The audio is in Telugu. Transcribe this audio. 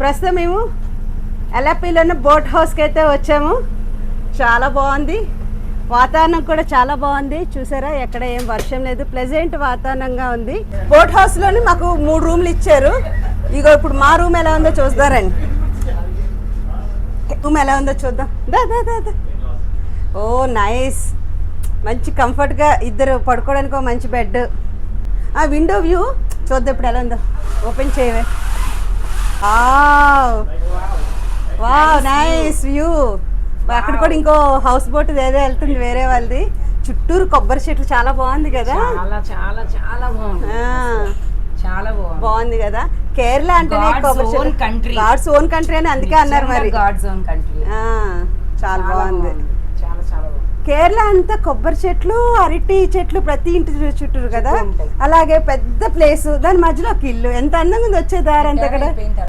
ప్రస్తుతం మేము ఎల్లాపీలోని బోట్ హౌస్కి అయితే వచ్చాము. చాలా బాగుంది, వాతావరణం కూడా చాలా బాగుంది. చూసారా, ఎక్కడ ఏం వర్షం లేదు, ప్లెజెంట్ వాతావరణంగా ఉంది. బోట్ హౌస్లోని మాకు 3 రూమ్లు ఇచ్చారు. ఇగో ఇప్పుడు మా రూమ్ ఎలా ఉందో చూస్తారండి. రూమ్ ఎలా ఉందో చూద్దాం. దా. ఓ నైస్, మంచి కంఫర్ట్గా ఇద్దరు పడుకోవడానికి ఒక మంచి బెడ్. ఆ విండో వ్యూ చూద్దాం ఇప్పుడు ఎలా ఉందో. ఓపెన్ చేయవే. Wow nice view. అక్కడ కూడా ఇంకో హౌస్ బోట్ ఏదో వెళ్తుంది వేరే వాళ్ళది. చుట్టూరు కొబ్బరి చెట్లు చాలా బాగుంది కదా. చాలా బాగుంది కదా. కేరళ అంటేనే గాడ్స్ ఓన్ కంట్రీ అని అందుకే అన్నారు మరి. చాలా బాగుంది. కేరళ అంతా కొబ్బరి చెట్లు, అరటి చెట్లు ప్రతి ఇంటి చుట్టూరు కదా. అలాగే పెద్ద ప్లేస్, దాని మధ్యలో ఒక ఇల్లు. ఎంత అందంగా ఉంది వచ్చే దారి అంతా కూడా.